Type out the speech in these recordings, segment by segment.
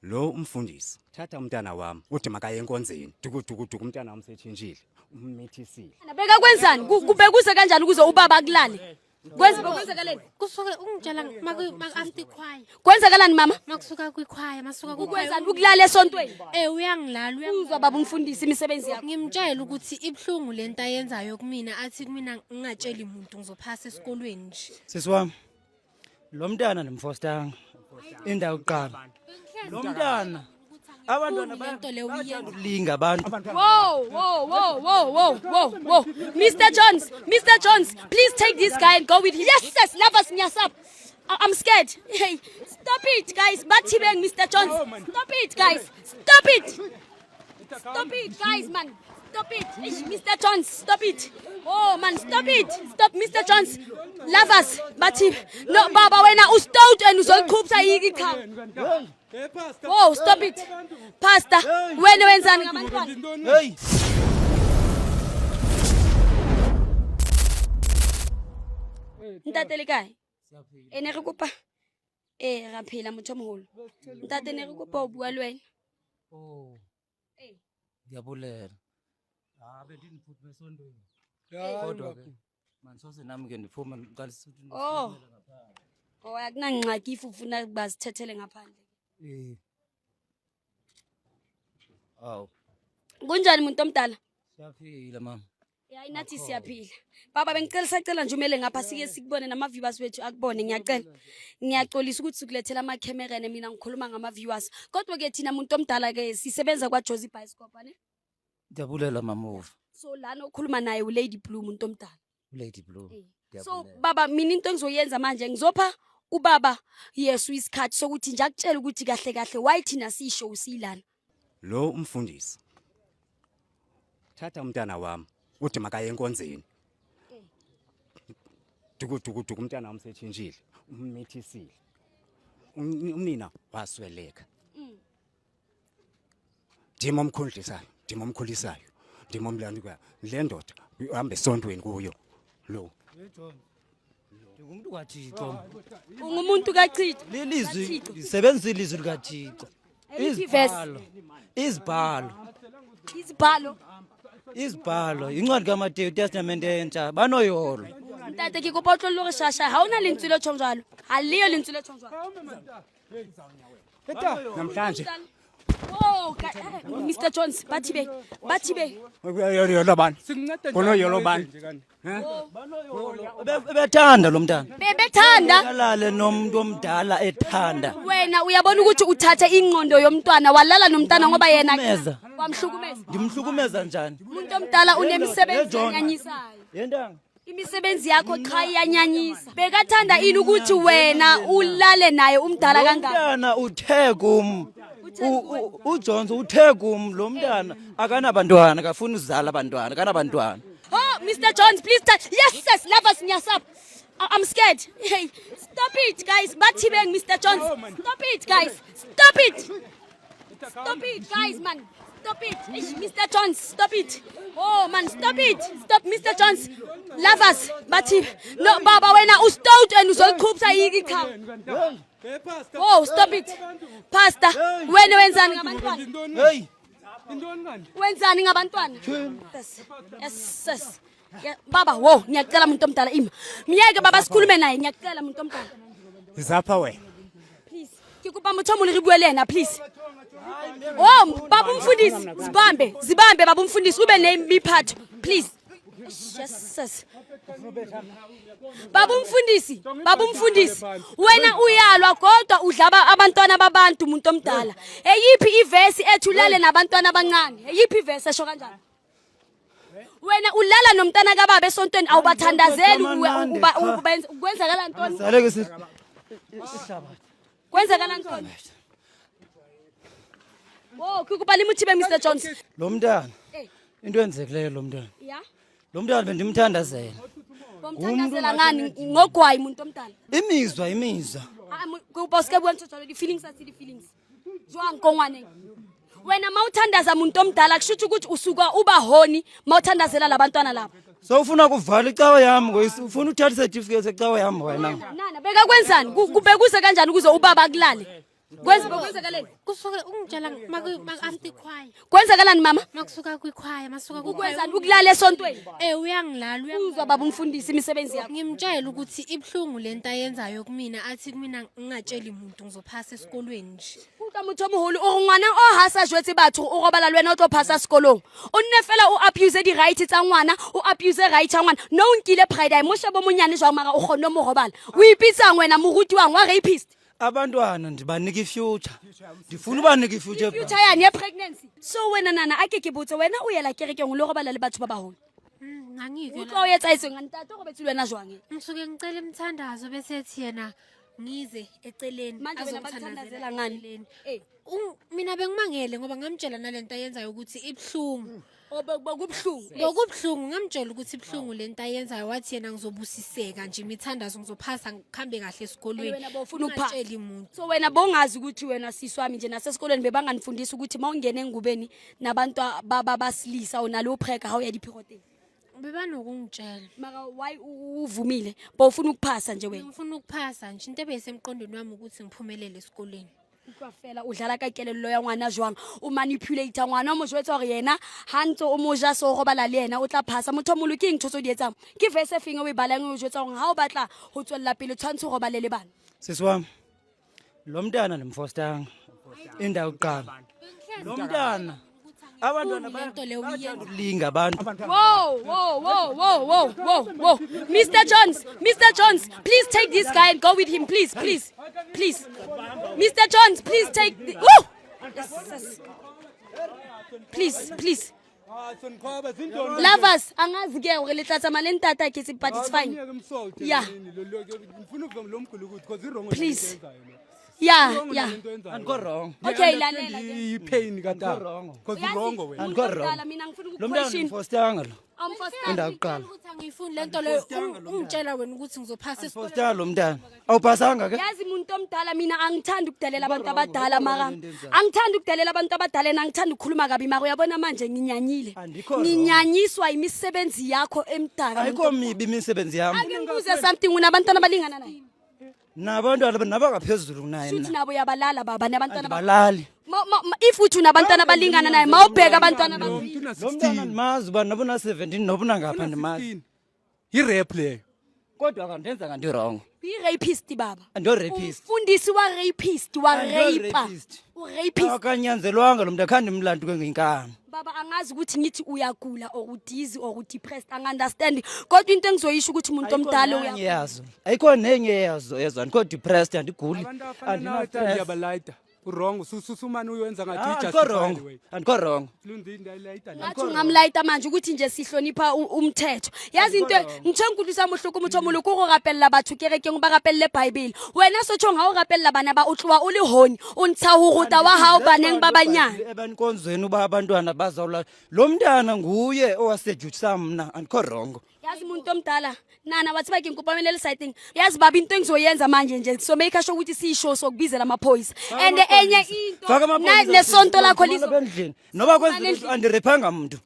Lo umfundisi thatha umntana wami uthi makaye enkonzeni duku umntana wami setshintshile ummithisile. Beka kwenzani kubekuze kanjani ukuze ubaba akulale? Kwenzakaleni? Kusuka ungitshela after ikhwaya. Kwenzakalani mama? Makusuka kwikhwaya, masuka Ukwenzani ukulala esontweni? Uyangilala, Uzwa baba umfundisi imisebenzi yakho. ngimtshela ukuthi ibhlungu lento ayenzayo kumina, athi kumina ngingatsheli umuntu ngizophasa esikolweni nje. Sisi wami, lo mntana nimfostanga indawo kuqala. Lo mntana abantwana Lento leyo uyenza. bayalinga abantu. Whoa. Mr. Jones, please take this guy and go with him. Yes, love us, nyasap. I'm scared. Hey, stop it, guys. Batibeng, Mr. Jones. Stop it, guys. Stop it, guys, man. Stop it. Mr. Jones, stop it. Oh, man, stop it. Stop, Mr. Jones. Love us. Batib. No, Baba, when I stout and uzolkhupha ikhaya. Oh, stop it. Pastor, wenzani ngabantwana? Hey, Ntate le kae? Ene re kopa ra phela motho o moholo. Ntate ne re kopa o bua le wena. oh. Ngiyabulela. Bendiniphuthume esondweni. Kodwa ke manisose nami ke ndiphuma ngiqalisa ukuthi Oh, akunangxaki ifufuna bazithethele ngaphandle. Aw, Kunjani umuntu omdala? siyaphila mama. Hayi nathi siyaphila. Baba bengicela nje umele ngapha sike sikubone nama viewers wethu akubone ngiyacela. Ngiyaxolisa ukuthi sikulethela ama camera mina ngikhuluma ngama viewers. Kodwa ke thina umuntu omdala ke sisebenza kwa Josie Bioscope ne? Ngiyabulela mama. So lana okhuluma naye u Lady Blue umuntu omdala. Lady Blue. So baba mina into engizoyenza manje ngizopha ubaba Yesu isikhathi sokuthi nje akutshela ukuthi kahle why thina sisho usilana. Lo umfundisi thatha umntana wami uthi makaye enkonzeni duku umntana wami setshintshile ummithisile. Umnina wasweleka. Ndimo omkhulisayo ndimo omlandikayo le ndoda uhambe esontweni kuyo lo. Ngumuntu kaThixo. Ungumuntu kaChitha. Lelizwi lisebenzisa ilizwi likaThixo. Izibhalo incwadi kaMateyu Testament entsha banoyolo. Ntate ke kopa tlo lo re shasha ha ona lentswe le tshonjalo. Ha leyo lentswe le tshonjalo. Namhlanje Oh, Mr. Jones, Bathibe. yolo bani? Kono yolo bani? Bethanda lo mntana. Bebethanda. Kalale nomuntu omdala ethanda. Wena uyabona ukuthi uthatha ingqondo yomntwana walala nomntana ngoba yena wamhlukumeza. Ndimhlukumeza njani? Umuntu omdala unemisebenzi yanyanyisayo. Yendanga. Imisebenzi yakho cha iyanyanyisa. Bekathanda ini ukuthi wena ulale naye umdala kangaka? Umntana uthegum. uJones uthegum lo mntana akanabantwana akafuni uzala abantwana kanabantwana. Oh, Mr. Jones, please touch. Yes, love us, nyasap. I'm scared. Hey, stop it, guys. Batibeng, Mr. Jones. Stop it, guys. Stop it, guys, man. Stop it. Mr. Jones, stop it. Oh, man, stop it. Stop, Mr. Jones. Love us. Batib. No, Baba, wena ustout and uzolkhupha ikhaya. Oh, stop it. Pastor, wenzani ngabantwana? Hey, Wenzani ngabantwana? Yes. Baba, ngiyacela umuntu omdala ima. Miyeke baba sikhulume naye, ngiyacela umuntu omdala. Zapha wena. Please. Ngikupa mthomuli re bua le yena, please. Oh, baba umfundisi, zibambe baba umfundisi ube name biphatho, please. Yes. Baba umfundisi, wena uyalwa kodwa udlaba abantwana babantu umuntu omdala. Eyiphi ivesi ethulale nabantwana abancane? Eyiphi ivesi esho kanjani? Wena ulala nomntana kababa esontweni awubathandazeli kwenzakala ntoni? saleke sihlabathi. Kwenzakala ntoni? Oh, kukuba limuthi Mr. Jones. Lo mntana into enzekileyo lo mntana. Yeah. Lo mntana bendimthandazela. Bomthandazela ngani ngogwayi umuntu omdala? Imizwa. Kuba sike buyenza njalo the feelings. Jwang kongwane. Wena mawuthandaza umuntu omdala kushuthi ukuthi usuka uba honi mawuthandazela labantwana lapha. So ufuna kuvala icawa yami ufuna uthatha certificate ecawa yami wena. Nana beka kwenzani? Kubekuze kanjani ukuze ubaba kulale? Kwenzakaleni? kusuka ungitshela after choir Kwenzakalani mama? makusuka kwikhwaya masuka Ukwenzani ukulala esontweni? uyangilala Uzwa baba umfundisi imisebenzi yakho. ngimtshela ukuthi ibhlungu lento ayenzayo kumina athi kumina ngingatsheli umuntu ngizophasa esikolweni nje Uka motho moholo o ngwana o ha sa jwetse batho o robala le wena o tlo phasa sekolong. O nne fela o abuse di rights tsa ngwana, o abuse right tsa ngwana. No nkile pride mo shebo monyane jwa mara o kgonne mo robala. O ipitsang wena moruti wang wa rapist. abantwana ndibanika ifuture ndifuna ubanika ifuture Future yani ye pregnancy. So wena nana ake ke botse wena o yela kerekeng o le robala le batho ba baholo. ngangike O tlo etsa iseng ntate go betsi wena jwang. ngisuke ngicela imthandazo bese ethi yena ngize eceleni Manje wena bakuthandazela ngani? mina bengimangele ngoba ngamtshela nalento ayenzayo ukuthi ibhlungu Obekubhlungu. ngokubhlungu ngamtshela ukuthi ibhlungu lento ayenzayo wathi yena ngizobusiseka nje imithandazo ngizophasa ngikhambe kahle esikolweni Wena bofuna ukuphasa. Ungatsheli umuntu So wena bongazi ukuthi wena siswami nje nasesikolweni bebanganifundisa ukuthi mawungena engubeni nabantu basilisa onalo upreka hawu ya diphiroteng. bebanokungitshela Mara why uvumile? Bofuna ukuphasa nje wena. ngifuna ukuphasa nje into ebeyisemqondweni wami ukuthi ngiphumelele esikolweni Utlwa fela o dlala ka kelello ya ngwana jwang o manipulate ngwana o mo jwetsa hore yena ha ntse o mo ja so go bala le yena o tla phasa motho mo loking thotso di etsang ke verse feng o e balang o jwetsa hore ha o batla ho tswella pele tshwantse go balele bana sisi wami lo mntana ndimfostanga indawo yokuqala lo mntana abantwana lento leyo uyenza bayalinga abantu Whoa. Mr. Jones, please take this guy and go with him, please. Mr. Jones, please take. Woo! Yes. Please. Lovers, angazi ke hore le tla tsamaya le ntata ke se but it's fine. Yeah. Please. Yeah. andikho wrong Okay, lalela. ipain katata wrong. because wrong wena andikho wrong Mina ngifuna lo mntana ukuquestion. ndimfostanga lo indawo yokuqala ukuthi angiyifuni lento leyo ungitshela wena ukuthi ngizophasa esikolweni fostanga lo mntana awuphasanga ke Yazi umuntu omdala mina angithandi ukudalela abantu abadala mara angithandi ukudalela abantu abadala na ngithanda ukukhuluma kabi mara uyabona manje nginyanyile Andikho wrong. nginyanyiswa imisebenzi yakho emdaka ayikho mibi imisebenzi yami ake ngibuze something unabantwana abalingana naye nabantwana nabakaphezulu kunaye futhi mna nabo yabalala baba nabantwana balali if uthi unabantwana abalingana naye mawubheka abantwana lo bakhe muntu lo mntana una-16 ndimazi uba nabona 17 nobuna ngapha ndimazi yi-rap leyo kodwa kandenza kanti-wrong yi-rapist baba ando-rapist umfundisi wa-rapist wa-rapa rapist. u-rapist akanyanzelwanga lo mntu akhange mlantu kwengenkani baba angazi ukuthi ngithi uyagula or udizi or udepressed angi-understand kodwa into engizoyisho ukuthi umuntu omdala nenye yazo ayikho nenye yazo yezo andikho depressed andiguli abantu abafana nawe andina-stress. ndiyabalayita urong susumane uyenza ngathi andikho wrong andikho wrong ngathi ungamlayita manje ukuthi nje sihlonipha umthetho yazi into ntho enkutlwisa mohloko motho molo ko go rapelela batho kerekeng ba rapelle bible wena sotshong ha o rapella bana ba o tloa o le honi o ntsha ho ruta wa hao baneng ba banyane ebankonzweni uba abantwana bazawula lo mntana nguye owasejusa mna andikho rongo yazi umuntu omdala nana wathi bake ngikupamele sitting yazi baba into engizoyenza manje nje so make sure ukuthi siyishow sokubizela amaphoyisa and enye into nesonto lakho lizo endlini noba kwenza andirephanga mntu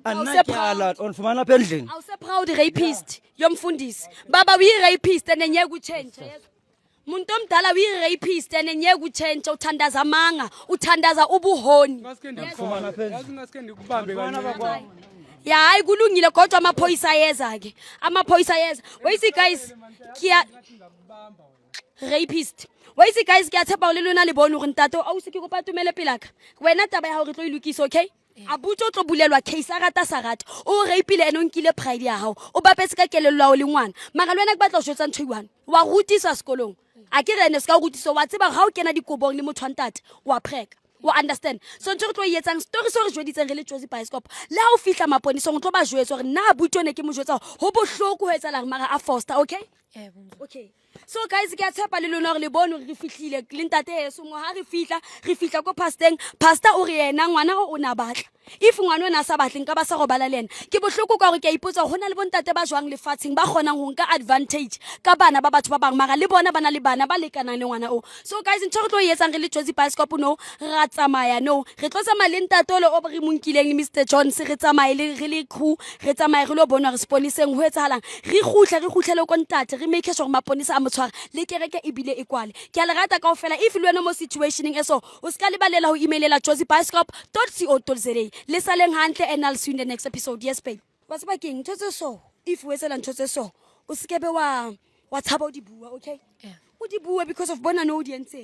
andinatyala ondifumana apha endlini awuse proud rapist yomfundisi baba uyi-rapist and enyeke utshentshe yezwa muntu omdala uyi-rapist and enyeke utshentshe uthandaza amanga uthandaza ubuhoni ngaske ndikubambe kancane ya hayi kulungile kodwa amaphoyisa yeza-ke amaphoyisa yeza wayisi guys rapist wayisi guys ke a tshepa o le lona le bone gore ntate a o se ke kopa tumele pelaka wena taba ya gago re tlo e lokisa okay a butse o tlo bulelwa case a rata sa rata o rapile ene o nkile pride ya gago o bapetse ka kelelo ya o le ngwana mara le wena ke batla go jwetsa ntho iwane wa rutiswa sekolong a ke re ene se ka rutiso wa tseba ga o kena dikobong le motho wa ntate wa preka wa understand so ntho re tlo e etsang story so re jweditseng re le Jozi Bioscope le ha o fihla maponisong o tlo ba jwetsa gore na buti one ke mo jwetsa go bohloko ho etsalang mara a foster okay okay so guys ke a tshepa le lona gore le bone gore re fihlile le ntate yeso ngo ha re fihla ko pastor o re yena ngwana o na batla if ngwana o na sa batleng ka ba sa go bala le ena ke bohloko ka gore ke a ipotsa go na le bontate ba jwang lefatsheng ba kgonang go nka advantage ka bana ba batho ba bang mara le bona ba na le bana ba lekanang le ngwana o so guys ntho re tlo e etsang re le Jozi Bioscope no ra tsamaya no re tlo tsamaya le ntatolo o re monkileng le Mr Jones re tsamaye le re le crew re tsamaye re lo bona re sponiseng ho etsahalang re khutlele ko ntate re make sure maponisa a mo tshwara le kereke e bile e kwale ke a le rata kaofela if le wena mo situationeng eso o ska le balela ho emailela josiebioscope.co.za le saleng hantle and I'll see you in the next episode. Yes babe, wa tseba keng ntho tse so if we sela ntho tse so o skebe wa tshaba o di bua, okay? Yeah. O di bua because of bona no di entseng.